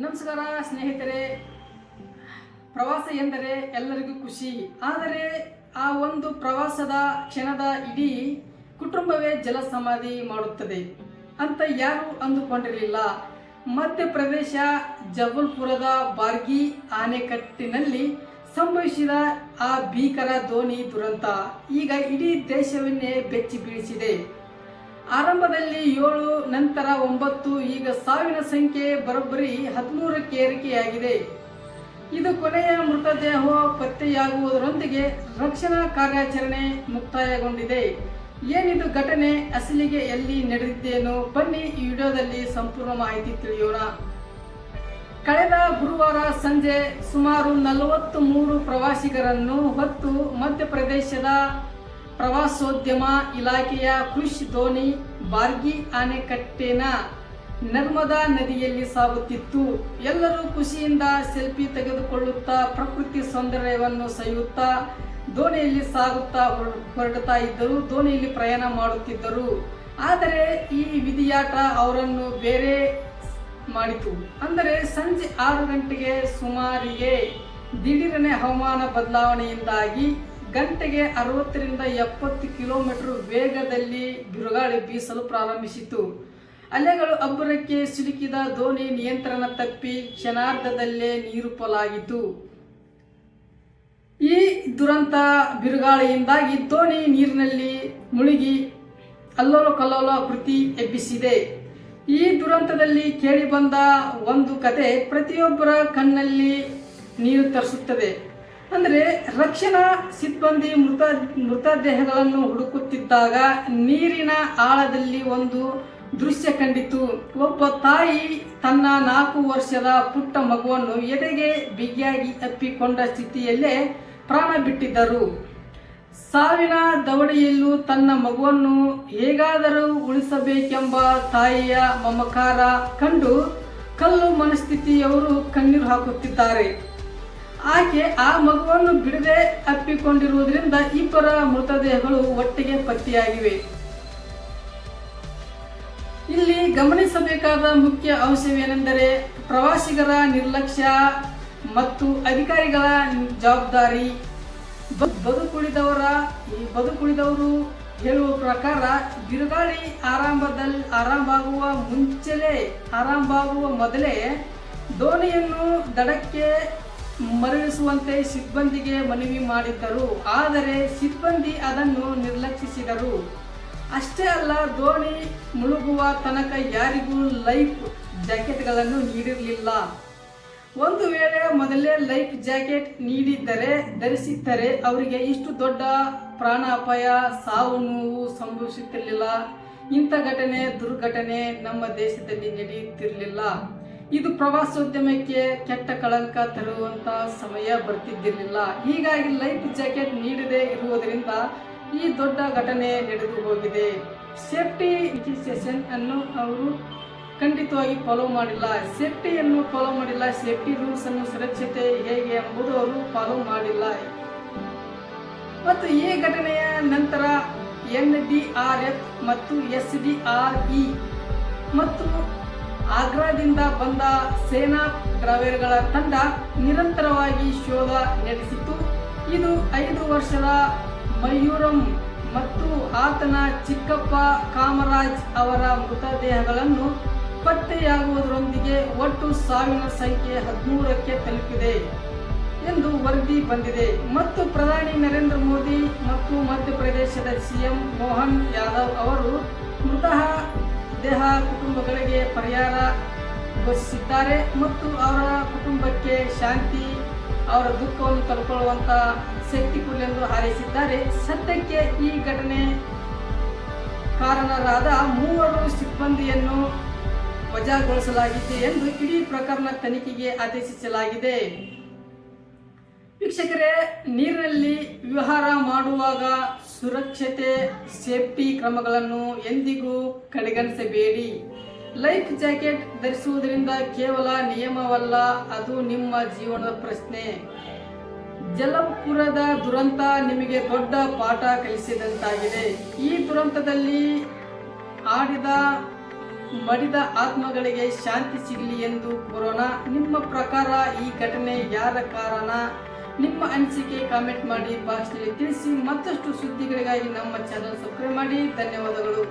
ನಮಸ್ಕಾರ ಸ್ನೇಹಿತರೆ. ಪ್ರವಾಸ ಎಂದರೆ ಎಲ್ಲರಿಗೂ ಖುಷಿ. ಆದರೆ ಆ ಒಂದು ಪ್ರವಾಸದ ಕ್ಷಣದ ಇಡೀ ಕುಟುಂಬವೇ ಜಲಸಮಾಧಿ ಮಾಡುತ್ತದೆ ಅಂತ ಯಾರು ಅಂದುಕೊಂಡಿರಲಿಲ್ಲ. ಮಧ್ಯಪ್ರದೇಶ ಜಬಲ್ಪುರದ ಬಾರ್ಗಿ ಆಣೆಕಟ್ಟಿನಲ್ಲಿ ಸಂಭವಿಸಿದ ಆ ಭೀಕರ ದೋಣಿ ದುರಂತ ಈಗ ಇಡೀ ದೇಶವನ್ನೇ ಬೆಚ್ಚಿ ಬೀಳಿಸಿದೆ. ಆರಂಭದಲ್ಲಿ 7, ನಂತರ 9, ಈಗ ಸಾವಿನ ಸಂಖ್ಯೆ ಬರೋಬ್ಬರಿ 13ಕ್ಕೆ ಏರಿಕೆಯಾಗಿದೆ. ಇದು ಕೊನೆಯ ಮೃತದೇಹ ಪತ್ತೆಯಾಗುವುದರೊಂದಿಗೆ ರಕ್ಷಣಾ ಕಾರ್ಯಾಚರಣೆ ಮುಕ್ತಾಯಗೊಂಡಿದೆ. ಏನಿದು ಘಟನೆ, ಅಸಲಿಗೆ ಎಲ್ಲಿ ನಡೆದಿದ್ದೇನೋ ಬನ್ನಿ ಈ ವಿಡಿಯೋದಲ್ಲಿ ಸಂಪೂರ್ಣ ಮಾಹಿತಿ ತಿಳಿಯೋಣ. ಕಳೆದ ಗುರುವಾರ ಸಂಜೆ ಸುಮಾರು 43 ಪ್ರವಾಸಿಗರನ್ನು ಹೊತ್ತು ಮಧ್ಯಪ್ರದೇಶದ ಪ್ರವಾಸೋದ್ಯಮ ಇಲಾಖೆಯ ಕೃಷಿ ದೋಣಿ ಬಾರ್ಗಿ ಆಣೆಕಟ್ಟಿನ ನರ್ಮದಾ ನದಿಯಲ್ಲಿ ಸಾಗುತ್ತಿತ್ತು. ಎಲ್ಲರೂ ಖುಷಿಯಿಂದ ಸೆಲ್ಫಿ ತೆಗೆದುಕೊಳ್ಳುತ್ತಾ ಪ್ರಕೃತಿ ಸೌಂದರ್ಯವನ್ನು ಸವಿಯುತ್ತಾ ದೋಣಿಯಲ್ಲಿ ಸಾಗುತ್ತಾ ಹೊರಡ್ತಾ ಇದ್ದರು, ದೋಣಿಯಲ್ಲಿ ಪ್ರಯಾಣ ಮಾಡುತ್ತಿದ್ದರು. ಆದರೆ ಈ ವಿಧಿಯಾಟ ಅವರನ್ನು ಬೇರೆ ಮಾಡಿತು. ಅಂದರೆ ಸಂಜೆ 6 ಗಂಟೆಗೆ ಸುಮಾರಿಗೆ ದಿಢೀರನೆ ಹವಾಮಾನ ಬದಲಾವಣೆಯಿಂದಾಗಿ ಗಂಟೆಗೆ 60ರಿಂದ 70 ಕಿಲೋಮೀಟರ್ ವೇಗದಲ್ಲಿ ಬಿರುಗಾಳಿ ಬೀಸಲು ಪ್ರಾರಂಭಿಸಿತು. ಅಲೆಗಳು ಅಬ್ಬರಕ್ಕೆ ಸಿಲುಕಿದ ದೋಣಿ ನಿಯಂತ್ರಣ ತಪ್ಪಿ ಕ್ಷಣಾರ್ಧದಲ್ಲೇ ನೀರುಪಾಲಾಗಿತು. ಈ ದುರಂತ ಬಿರುಗಾಳಿಯಿಂದಾಗಿ ದೋಣಿ ನೀರಿನಲ್ಲಿ ಮುಳುಗಿ ಅಲ್ಲೋಲ ಕಲ್ಲೋಲ ಕೃತಿ ಎಬ್ಬಿಸಿದೆ. ಈ ದುರಂತದಲ್ಲಿ ಕೇಳಿಬಂದ ಒಂದು ಕತೆ ಪ್ರತಿಯೊಬ್ಬರ ಕಣ್ಣಲ್ಲಿ ನೀರು ತರಿಸುತ್ತದೆ. ಅಂದರೆ ರಕ್ಷಣಾ ಸಿಬ್ಬಂದಿ ಮೃತದೇಹಗಳನ್ನು ಹುಡುಕುತ್ತಿದ್ದಾಗ ನೀರಿನ ಆಳದಲ್ಲಿ ಒಂದು ದೃಶ್ಯ ಕಂಡಿತು. ಒಬ್ಬ ತಾಯಿ ತನ್ನ 4 ವರ್ಷದ ಪುಟ್ಟ ಮಗುವನ್ನು ಎದೆಗೆ ಬಿಗಿಯಾಗಿ ಅಪ್ಪಿಕೊಂಡ ಸ್ಥಿತಿಯಲ್ಲೇ ಪ್ರಾಣ ಬಿಟ್ಟಿದ್ದರು. ಸಾವಿನ ದವಡೆಯಲ್ಲೂ ತನ್ನ ಮಗುವನ್ನು ಹೇಗಾದರೂ ಉಳಿಸಬೇಕೆಂಬ ತಾಯಿಯ ಮಮಕಾರ ಕಂಡು ಕಲ್ಲು ಮನಸ್ಥಿತಿಯವರು ಕಣ್ಣೀರು ಹಾಕುತ್ತಿದ್ದಾರೆ. ಆಕೆ ಆ ಮಗುವನ್ನು ಬಿಡದೆ ಅಪ್ಪಿಕೊಂಡಿರುವುದರಿಂದ ಇಬ್ಬರ ಮೃತದೇಹಗಳು ಒಟ್ಟಿಗೆ ಪತ್ತೆಯಾಗಿವೆ. ಇಲ್ಲಿ ಗಮನಿಸಬೇಕಾದ ಮುಖ್ಯ ಅಂಶವೇನೆಂದರೆ ಪ್ರವಾಸಿಗರ ನಿರ್ಲಕ್ಷ್ಯ ಮತ್ತು ಅಧಿಕಾರಿಗಳ ಜವಾಬ್ದಾರಿ. ಬದುಕುಳಿದವರು ಹೇಳುವ ಪ್ರಕಾರ ಬಿರುಗಾಳಿ ಆರಂಭವಾಗುವ ಮೊದಲೇ ದೋಣಿಯನ್ನು ದಡಕ್ಕೆ ಮರಳಿಸುವಂತೆ ಸಿಬ್ಬಂದಿಗೆ ಮನವಿ ಮಾಡಿದ್ದರು. ಆದರೆ ಸಿಬ್ಬಂದಿ ಅದನ್ನು ನಿರ್ಲಕ್ಷಿಸಿದರು. ಅಷ್ಟೇ ಅಲ್ಲ, ದೋಣಿ ಮುಳುಗುವ ತನಕ ಯಾರಿಗೂ ಲೈಫ್ ಜಾಕೆಟ್ಗಳನ್ನು ನೀಡಿರಲಿಲ್ಲ. ಒಂದು ವೇಳೆ ಮೊದಲೇ ಲೈಫ್ ಜಾಕೆಟ್ ಧರಿಸಿದ್ದರೆ ಅವರಿಗೆ ಇಷ್ಟು ದೊಡ್ಡ ಪ್ರಾಣಾಪಾಯ, ಸಾವು ನೋವು ಸಂಭವಿಸುತ್ತಿರಲಿಲ್ಲ. ಇಂಥ ದುರ್ಘಟನೆ ನಮ್ಮ ದೇಶದಲ್ಲಿ ನಡೆಯುತ್ತಿರಲಿಲ್ಲ. ಇದು ಪ್ರವಾಸೋದ್ಯಮಕ್ಕೆ ಕೆಟ್ಟ ಕಳಂಕ ತರುವಂತ ಸಮಯ ಬರ್ತಿದ್ದಿರಲಿಲ್ಲ. ಹೀಗಾಗಿ ಲೈಫ್ ಜಾಕೆಟ್ ನೀಡದೇ ಇರುವುದರಿಂದ ಈ ದೊಡ್ಡ ಘಟನೆ ನಡೆದು ಹೋಗಿದೆ. ಸೇಫ್ಟಿ ಸೆಷನ್ ಅನ್ನು ಅವರು ಖಂಡಿತವಾಗಿ ಫಾಲೋ ಮಾಡಿಲ್ಲ. ಸೇಫ್ಟಿ ರೂಲ್ಸ್ ಅನ್ನು, ಸುರಕ್ಷತೆ ಹೇಗೆ ಎಂಬುದು ಅವರು ಫಾಲೋ ಮಾಡಿಲ್ಲ. ಮತ್ತು ಈ ಘಟನೆಯ ನಂತರ NDRF ಮತ್ತು SDRE ಮತ್ತು ಆಗ್ರಾದಿಂದ ಬಂದ ಸೇನಾ ಡ್ರೈವರ್ಗಳ ತಂಡ ನಿರಂತರವಾಗಿ ಶೋಧ ನಡೆಸಿತು. ಇದು 5 ವರ್ಷದ ಮಯೂರಂ ಮತ್ತು ಆತನ ಚಿಕ್ಕಪ್ಪ ಕಾಮರಾಜ್ ಅವರ ಮೃತದೇಹಗಳನ್ನು ಪತ್ತೆಯಾಗುವುದರೊಂದಿಗೆ ಒಟ್ಟು ಸಾವಿನ ಸಂಖ್ಯೆ 13ಕ್ಕೆ ತಲುಪಿದೆ ಎಂದು ವರದಿ ಬಂದಿದೆ. ಮತ್ತು ಪ್ರಧಾನಿ ನರೇಂದ್ರ ಮೋದಿ ಮತ್ತು ಮಧ್ಯಪ್ರದೇಶದ CM ಮೋಹನ್ ಯಾದವ್ ಅವರು ಮೃತದೇಹ ಕುಟುಂಬಗಳಿಗೆ ಪರಿಹಾರ ಘೋಷಿಸಿದ್ದಾರೆ ಮತ್ತು ಅವರ ಕುಟುಂಬಕ್ಕೆ ಶಾಂತಿ, ಅವರ ದುಃಖವನ್ನು ತಲುಕೊಳ್ಳುವಂತ ಶಕ್ತಿ ಕೊಡಲೆಂದು ಹಾರೈಸಿದ್ದಾರೆ. ಸದ್ಯಕ್ಕೆ ಈ ಘಟನೆ ಕಾರಣರಾದ 3 ಸಿಬ್ಬಂದಿಯನ್ನು ವಜಾಗೊಳಿಸಲಾಗಿದೆ ಎಂದು ಇಡೀ ಪ್ರಕರಣ ತನಿಖೆಗೆ ಆದೇಶಿಸಲಾಗಿದೆ. ವೀಕ್ಷಕರೇ, ನೀರಿನಲ್ಲಿ ವಿಹಾರ ಮಾಡುವಾಗ ಸುರಕ್ಷತೆ, ಸೇಫ್ಟಿ ಕ್ರಮಗಳನ್ನು ಎಂದಿಗೂ ಕಡೆಗಣಿಸಬೇಡಿ. ಲೈಫ್ ಜಾಕೆಟ್ ಧರಿಸುವುದರಿಂದ ಕೇವಲ ನಿಯಮವಲ್ಲ, ಅದು ನಿಮ್ಮ ಜೀವನದ ಪ್ರಶ್ನೆ. ಜಬಲ್ಪುರದ ದುರಂತ ನಿಮಗೆ ದೊಡ್ಡ ಪಾಠ ಕಲಿಸಿದಂತಾಗಿದೆ. ಈ ದುರಂತದಲ್ಲಿ ಆಡಿದ ಮಡಿದ ಆತ್ಮಗಳಿಗೆ ಶಾಂತಿ ಸಿಗಲಿ ಎಂದು ಕೋರೋಣ. ನಿಮ್ಮ ಪ್ರಕಾರ ಈ ಘಟನೆ ಯಾರ ಕಾರಣ? ನಿಮ್ಮ ಅನಿಸಿಕೆ ಕಾಮೆಂಟ್ ಮಾಡಿ ಬಾಕ್ಸ್ನಲ್ಲಿ ತಿಳಿಸಿ. ಮತ್ತಷ್ಟು ಸುದ್ದಿಗಳಿಗಾಗಿ ನಮ್ಮ ಚಾನಲ್ ಸಬ್ಸ್ಕ್ರೈಬ್ ಮಾಡಿ. ಧನ್ಯವಾದಗಳು.